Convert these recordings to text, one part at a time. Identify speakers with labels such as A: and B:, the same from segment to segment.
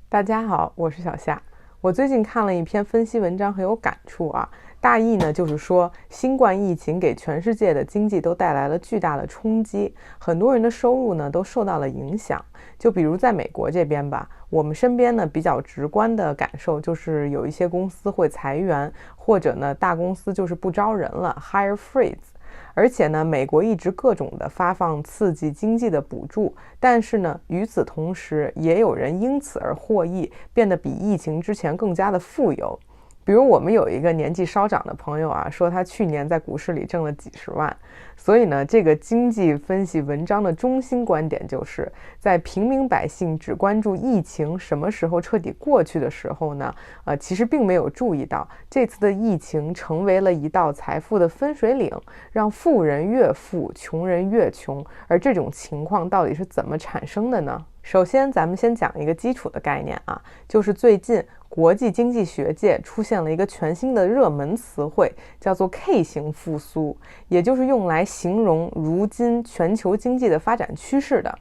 A: 大家好，我是小夏。我最近看了一篇分析文章，很有感触啊。大意呢就是说，新冠疫情给全世界的经济都带来了巨大的冲击，很多人的收入呢都受到了影响。就比如在美国这边吧，我们身边呢比较直观的感受就是有一些公司会裁员，或者呢大公司就是不招人了 ，hire freeze。而且呢，美国一直各种的发放刺激经济的补助，但是呢，与此同时，也有人因此而获益，变得比疫情之前更加的富有。比如我们有一个年纪稍长的朋友啊，说他去年在股市里挣了几十万。所以呢，这个经济分析文章的中心观点就是在平民百姓只关注疫情什么时候彻底过去的时候呢，其实并没有注意到这次的疫情成为了一道财富的分水岭，让富人越富，穷人越穷。而这种情况到底是怎么产生的呢？首先，咱们先讲一个基础的概念啊，就是最近国际经济学界出现了一个全新的热门词汇，叫做 K 型复苏，也就是用来形容如今全球经济的发展趋势的。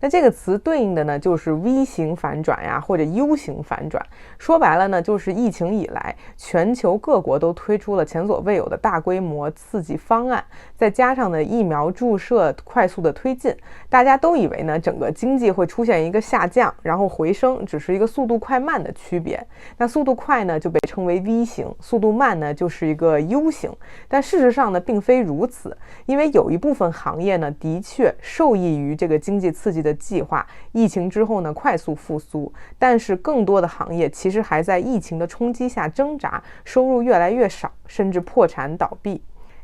A: 那这个词对应的呢，就是 V 型反转呀，或者 U 型反转。说白了呢，就是疫情以来，全球各国都推出了前所未有的大规模刺激方案，再加上呢疫苗注射快速的推进，大家都以为呢整个经济会出现一个下降，然后回升，只是一个速度快慢的区别。那速度快呢就被称为 V 型，速度慢呢就是一个 U 型。但事实上呢，并非如此，因为有一部分行业呢，的确受益于这个经济刺激的计划，疫情之后呢快速复苏，但是更多的行业其实还在疫情的冲击下挣扎，收入越来越少，甚至破产倒闭。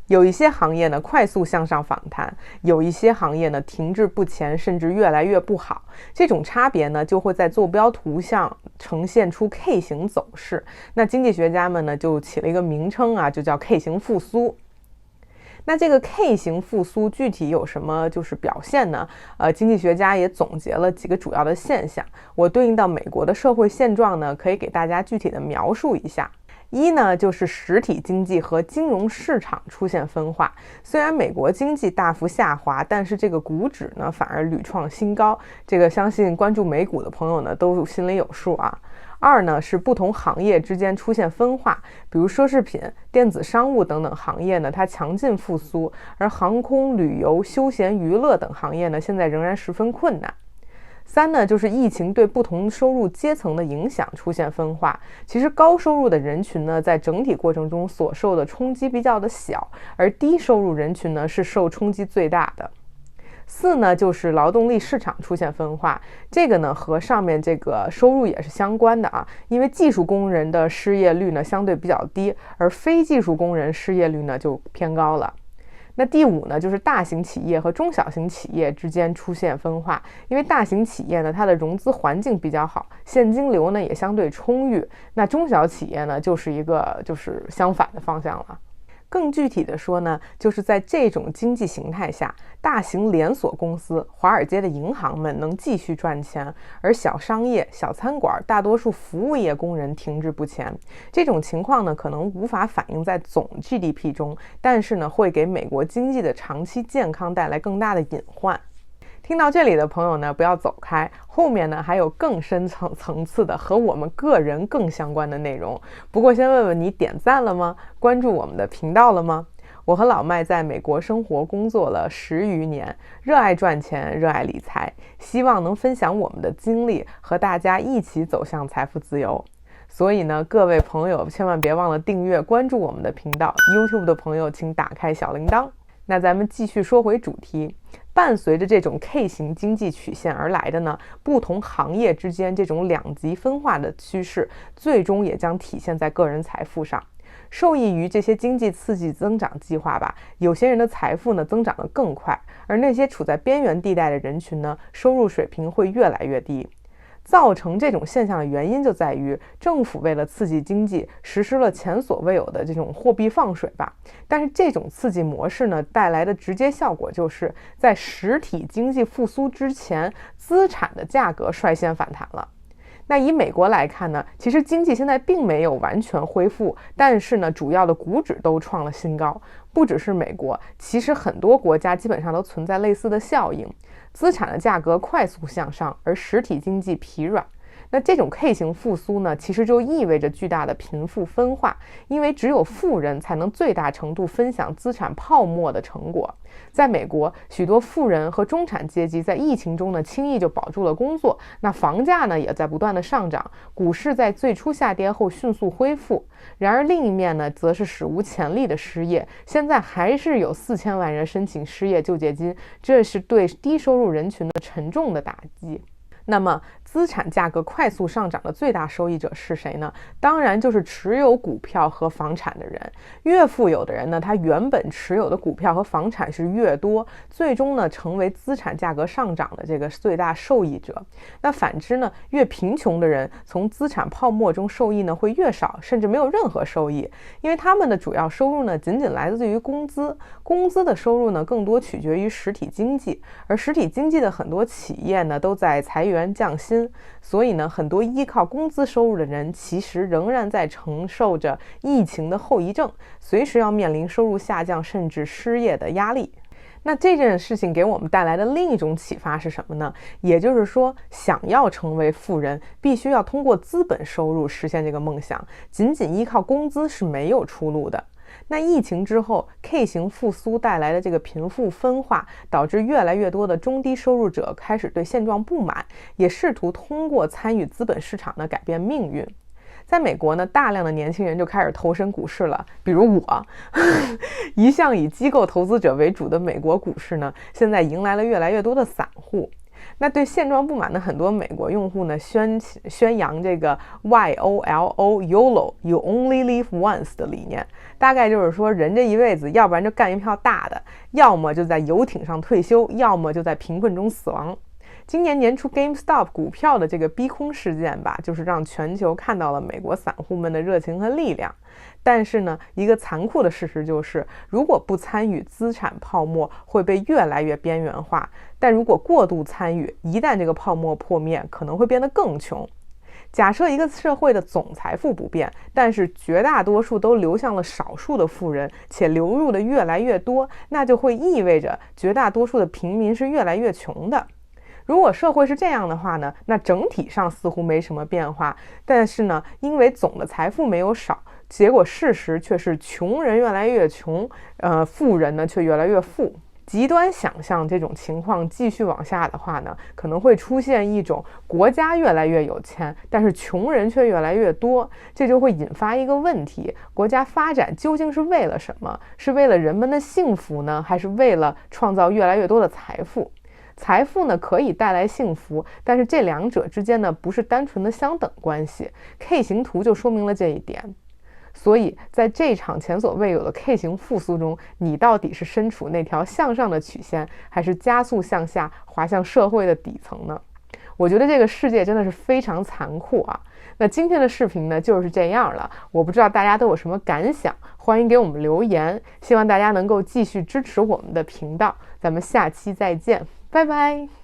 A: 有一些行业呢快速向上反弹，有一些行业呢停滞不前，甚至越来越不好。这种差别呢就会在坐标图上呈现出 K 型走势。那经济学家们呢就起了一个名称啊，就叫 K 型复苏。那这个 K 型复苏具体有什么就是表现呢？经济学家也总结了几个主要的现象，我对应到美国的社会现状呢，可以给大家具体的描述一下。一呢，就是实体经济和金融市场出现分化。虽然美国经济大幅下滑，但是这个股指呢反而屡创新高。这个相信关注美股的朋友呢都心里有数啊。二呢，是不同行业之间出现分化，比如奢侈品、电子商务等等行业呢，它强劲复苏，而航空、旅游、休闲娱乐等行业呢，现在仍然十分困难。三呢，就是疫情对不同收入阶层的影响出现分化。其实高收入的人群呢，在整体过程中所受的冲击比较的小，而低收入人群呢，是受冲击最大的。四呢，就是劳动力市场出现分化，这个呢和上面这个收入也是相关的啊，因为技术工人的失业率呢相对比较低，而非技术工人失业率呢就偏高了。那第五呢，就是大型企业和中小型企业之间出现分化，因为大型企业呢，它的融资环境比较好，现金流呢也相对充裕，那中小企业呢就是一个相反的方向了。更具体的说呢，就是在这种经济形态下，大型连锁公司、华尔街的银行们能继续赚钱，而小商业、小餐馆、大多数服务业工人停滞不前。这种情况呢，可能无法反映在总 GDP 中，但是呢，会给美国经济的长期健康带来更大的隐患。听到这里的朋友呢，不要走开，后面呢还有更深层次的和我们个人更相关的内容。不过先问问你点赞了吗？关注我们的频道了吗？我和老麦在美国生活工作了10余年，热爱赚钱，热爱理财，希望能分享我们的经历，和大家一起走向财富自由。所以呢，各位朋友千万别忘了订阅关注我们的频道， YouTube 的朋友请打开小铃铛。那咱们继续说回主题，伴随着这种 K 型经济曲线而来的呢，不同行业之间这种两极分化的趋势，最终也将体现在个人财富上。受益于这些经济刺激增长计划吧，有些人的财富呢增长得更快，而那些处在边缘地带的人群呢，收入水平会越来越低。造成这种现象的原因就在于政府为了刺激经济，实施了前所未有的这种货币放水吧。但是这种刺激模式呢，带来的直接效果就是在实体经济复苏之前，资产的价格率先反弹了。那以美国来看呢，其实经济现在并没有完全恢复，但是呢，主要的股指都创了新高。不只是美国，其实很多国家基本上都存在类似的效应，资产的价格快速向上，而实体经济疲软。那这种 K 型复苏呢，其实就意味着巨大的贫富分化，因为只有富人才能最大程度分享资产泡沫的成果。在美国，许多富人和中产阶级在疫情中呢轻易就保住了工作，那房价呢也在不断的上涨，股市在最初下跌后迅速恢复。然而另一面呢，则是史无前例的失业，现在还是有4000万人申请失业救济金，这是对低收入人群的沉重的打击。那么资产价格快速上涨的最大受益者是谁呢？当然就是持有股票和房产的人。越富有的人呢，他原本持有的股票和房产是越多，最终呢成为资产价格上涨的这个最大受益者。那反之呢，越贫穷的人从资产泡沫中受益呢会越少，甚至没有任何收益，因为他们的主要收入呢仅仅来自于工资，工资的收入呢更多取决于实体经济，而实体经济的很多企业呢都在裁员降薪，所以呢，很多依靠工资收入的人其实仍然在承受着疫情的后遗症，随时要面临收入下降甚至失业的压力。那这件事情给我们带来的另一种启发是什么呢？也就是说，想要成为富人，必须要通过资本收入实现这个梦想，仅仅依靠工资是没有出路的。那疫情之后 K 型复苏带来的这个贫富分化，导致越来越多的中低收入者开始对现状不满，也试图通过参与资本市场呢改变命运。在美国呢，大量的年轻人就开始投身股市了，比如我一向以机构投资者为主的美国股市呢，现在迎来了越来越多的散户。那对现状不满的很多美国用户呢，宣扬这个 YOLO You Only Live Once 的理念，大概就是说，人这一辈子，要不然就干一票大的，要么就在游艇上退休，要么就在贫困中死亡。今年年初 GameStop 股票的这个逼空事件吧，就是让全球看到了美国散户们的热情和力量。但是呢，一个残酷的事实就是，如果不参与资产泡沫，会被越来越边缘化；但如果过度参与，一旦这个泡沫破灭，可能会变得更穷。假设一个社会的总财富不变，但是绝大多数都流向了少数的富人，且流入的越来越多，那就会意味着绝大多数的平民是越来越穷的。如果社会是这样的话呢，那整体上似乎没什么变化，但是呢，因为总的财富没有少，结果事实却是穷人越来越穷，富人呢却越来越富。极端想象这种情况继续往下的话呢，可能会出现一种国家越来越有钱，但是穷人却越来越多，这就会引发一个问题：国家发展究竟是为了什么？是为了人们的幸福呢，还是为了创造越来越多的财富？财富呢可以带来幸福，但是这两者之间呢不是单纯的相等关系。K 型图就说明了这一点。所以在这场前所未有的 K 型复苏中，你到底是身处那条向上的曲线，还是加速向下滑向社会的底层呢？我觉得这个世界真的是非常残酷啊。那今天的视频呢就是这样了，我不知道大家都有什么感想，欢迎给我们留言，希望大家能够继续支持我们的频道，咱们下期再见，拜拜。